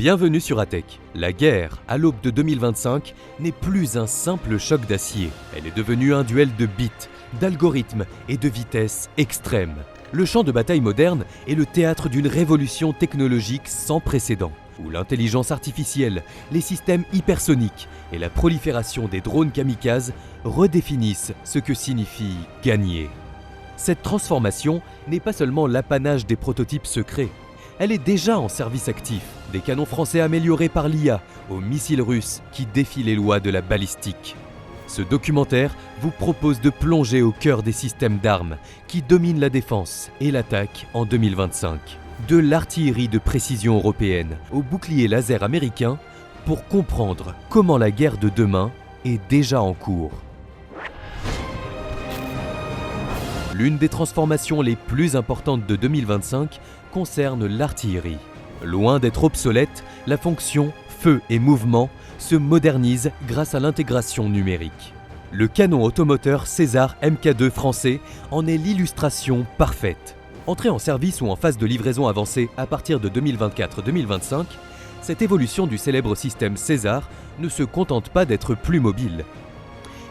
Bienvenue sur ATech. La guerre, à l'aube de 2025, n'est plus un simple choc d'acier. Elle est devenue un duel de bits, d'algorithmes et de vitesse extrême. Le champ de bataille moderne est le théâtre d'une révolution technologique sans précédent, où l'intelligence artificielle, les systèmes hypersoniques et la prolifération des drones kamikazes redéfinissent ce que signifie gagner. Cette transformation n'est pas seulement l'apanage des prototypes secrets. Elle est déjà en service actif, des canons français améliorés par l'IA aux missiles russes qui défient les lois de la balistique. Ce documentaire vous propose de plonger au cœur des systèmes d'armes qui dominent la défense et l'attaque en 2025. De l'artillerie de précision européenne aux boucliers laser américains pour comprendre comment la guerre de demain est déjà en cours. L'une des transformations les plus importantes de 2025 concerne l'artillerie. Loin d'être obsolète, la fonction feu et mouvement se modernise grâce à l'intégration numérique. Le canon automoteur César Mk2 français en est l'illustration parfaite. Entré en service ou en phase de livraison avancée à partir de 2024-2025, cette évolution du célèbre système César ne se contente pas d'être plus mobile.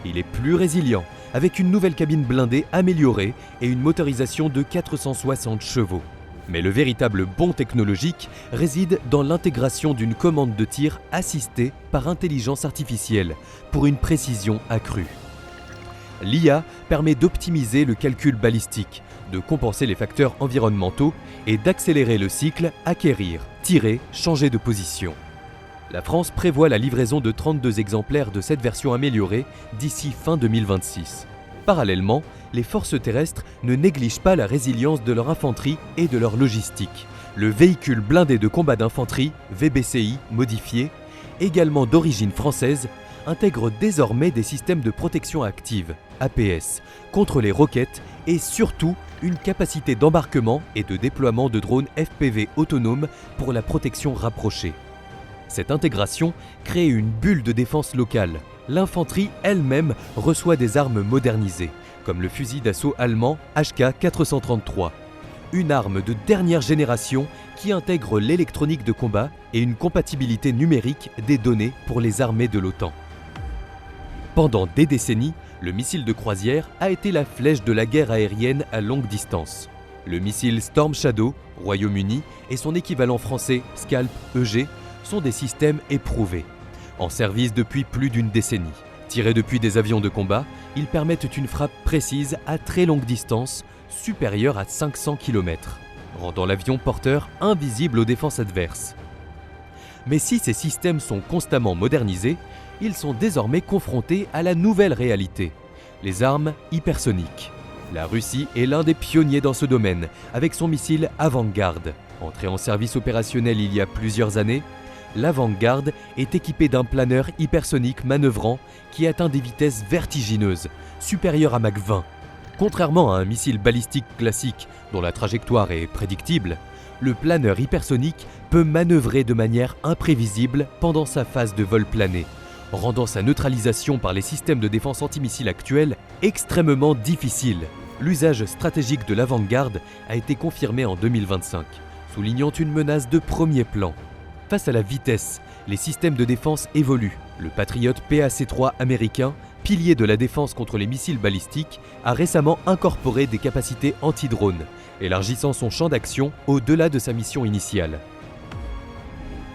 Il est plus résilient, avec une nouvelle cabine blindée améliorée et une motorisation de 460 chevaux. Mais le véritable bond technologique réside dans l'intégration d'une commande de tir assistée par intelligence artificielle pour une précision accrue. L'IA permet d'optimiser le calcul balistique, de compenser les facteurs environnementaux et d'accélérer le cycle acquérir, tirer, changer de position. La France prévoit la livraison de 32 exemplaires de cette version améliorée d'ici fin 2026. Parallèlement, les forces terrestres ne négligent pas la résilience de leur infanterie et de leur logistique. Le véhicule blindé de combat d'infanterie, VBCI modifié, également d'origine française, intègre désormais des systèmes de protection active, APS, contre les roquettes et surtout une capacité d'embarquement et de déploiement de drones FPV autonomes pour la protection rapprochée. Cette intégration crée une bulle de défense locale. L'infanterie elle-même reçoit des armes modernisées, comme le fusil d'assaut allemand HK433, une arme de dernière génération qui intègre l'électronique de combat et une compatibilité numérique des données pour les armées de l'OTAN. Pendant des décennies, le missile de croisière a été la flèche de la guerre aérienne à longue distance. Le missile Storm Shadow, Royaume-Uni, et son équivalent français Scalp EG sont des systèmes éprouvés. En service depuis plus d'une décennie. Tirés depuis des avions de combat, ils permettent une frappe précise à très longue distance, supérieure à 500 km, rendant l'avion porteur invisible aux défenses adverses. Mais si ces systèmes sont constamment modernisés, ils sont désormais confrontés à la nouvelle réalité, les armes hypersoniques. La Russie est l'un des pionniers dans ce domaine, avec son missile Avangard. Entré en service opérationnel il y a plusieurs années, l'Avangard est équipé d'un planeur hypersonique manœuvrant qui atteint des vitesses vertigineuses, supérieures à Mach 20. Contrairement à un missile balistique classique dont la trajectoire est prédictible, le planeur hypersonique peut manœuvrer de manière imprévisible pendant sa phase de vol plané, rendant sa neutralisation par les systèmes de défense antimissile actuels extrêmement difficile. L'usage stratégique de l'Avangard a été confirmé en 2025, soulignant une menace de premier plan. Face à la vitesse, les systèmes de défense évoluent. Le Patriot PAC-3 américain, pilier de la défense contre les missiles balistiques, a récemment incorporé des capacités anti-drones, élargissant son champ d'action au-delà de sa mission initiale.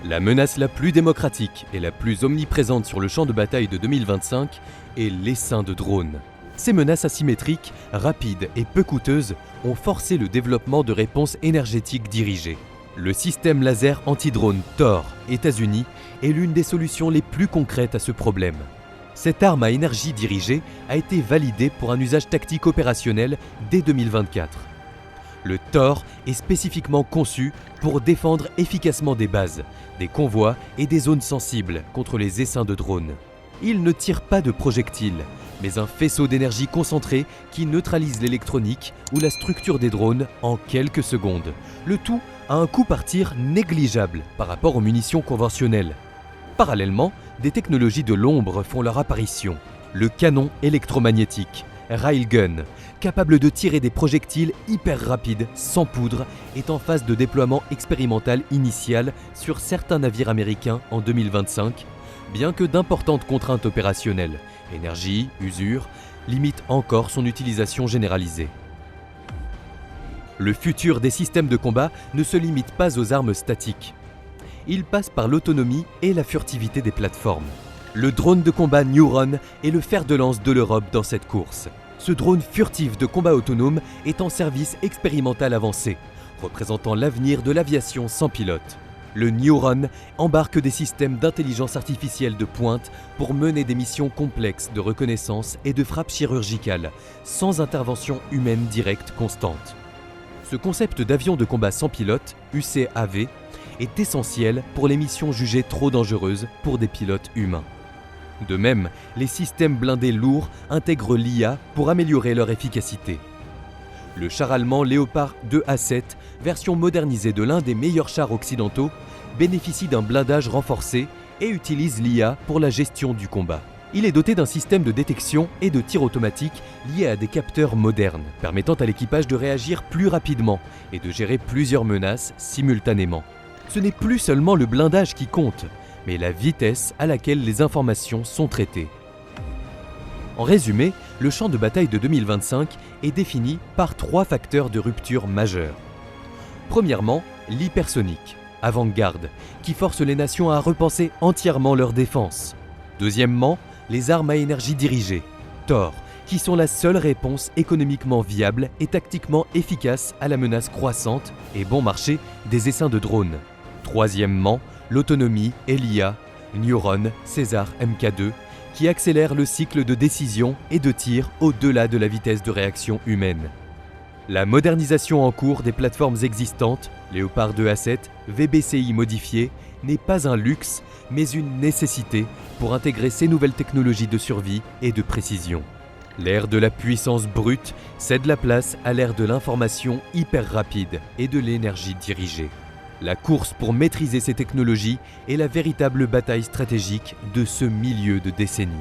La menace la plus démocratique et la plus omniprésente sur le champ de bataille de 2025 est l'essaim de drones. Ces menaces asymétriques, rapides et peu coûteuses ont forcé le développement de réponses énergétiques dirigées. Le système laser anti-drone Thor, États-Unis, est l'une des solutions les plus concrètes à ce problème. Cette arme à énergie dirigée a été validée pour un usage tactique opérationnel dès 2024. Le Thor est spécifiquement conçu pour défendre efficacement des bases, des convois et des zones sensibles contre les essaims de drones. Il ne tire pas de projectiles, mais un faisceau d'énergie concentré qui neutralise l'électronique ou la structure des drones en quelques secondes. Le tout a un coût par tir négligeable par rapport aux munitions conventionnelles. Parallèlement, des technologies de l'ombre font leur apparition. Le canon électromagnétique, Railgun, capable de tirer des projectiles hyper rapides, sans poudre, est en phase de déploiement expérimental initial sur certains navires américains en 2025, bien que d'importantes contraintes opérationnelles, énergie, usure, limitent encore son utilisation généralisée. Le futur des systèmes de combat ne se limite pas aux armes statiques. Il passe par l'autonomie et la furtivité des plateformes. Le drone de combat Neuron est le fer de lance de l'Europe dans cette course. Ce drone furtif de combat autonome est en service expérimental avancé, représentant l'avenir de l'aviation sans pilote. Le Neuron embarque des systèmes d'intelligence artificielle de pointe pour mener des missions complexes de reconnaissance et de frappe chirurgicale, sans intervention humaine directe constante. Ce concept d'avion de combat sans pilote, UCAV, est essentiel pour les missions jugées trop dangereuses pour des pilotes humains. De même, les systèmes blindés lourds intègrent l'IA pour améliorer leur efficacité. Le char allemand Léopard 2A7, version modernisée de l'un des meilleurs chars occidentaux, bénéficie d'un blindage renforcé et utilise l'IA pour la gestion du combat. Il est doté d'un système de détection et de tir automatique lié à des capteurs modernes, permettant à l'équipage de réagir plus rapidement et de gérer plusieurs menaces simultanément. Ce n'est plus seulement le blindage qui compte, mais la vitesse à laquelle les informations sont traitées. En résumé, le champ de bataille de 2025 est défini par 3 facteurs de rupture majeurs. Premièrement, l'hypersonique, avant-garde, qui force les nations à repenser entièrement leur défense. Deuxièmement, les armes à énergie dirigée, Thor, qui sont la seule réponse économiquement viable et tactiquement efficace à la menace croissante et bon marché des essaims de drones. Troisièmement, l'autonomie et l'IA, Neuron, César Mk2, qui accélèrent le cycle de décision et de tir au-delà de la vitesse de réaction humaine. La modernisation en cours des plateformes existantes, Léopard 2A7, VBCI modifié, n'est pas un luxe, mais une nécessité pour intégrer ces nouvelles technologies de survie et de précision. L'ère de la puissance brute cède la place à l'ère de l'information hyper rapide et de l'énergie dirigée. La course pour maîtriser ces technologies est la véritable bataille stratégique de ce milieu de décennie.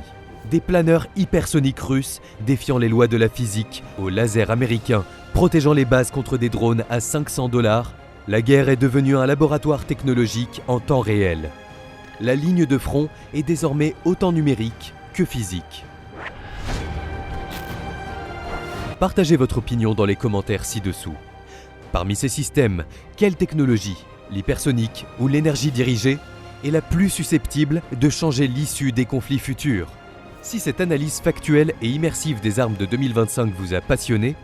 Des planeurs hypersoniques russes défiant les lois de la physique, aux lasers américains protégeant les bases contre des drones à $500, la guerre est devenue un laboratoire technologique en temps réel. La ligne de front est désormais autant numérique que physique. Partagez votre opinion dans les commentaires ci-dessous. Parmi ces systèmes, quelle technologie, l'hypersonique ou l'énergie dirigée, est la plus susceptible de changer l'issue des conflits futurs? Si cette analyse factuelle et immersive des armes de 2025 vous a passionné,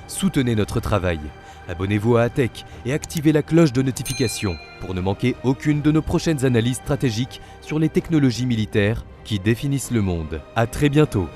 soutenez notre travail. Abonnez-vous à ATech et activez la cloche de notification pour ne manquer aucune de nos prochaines analyses stratégiques sur les technologies militaires qui définissent le monde. À très bientôt.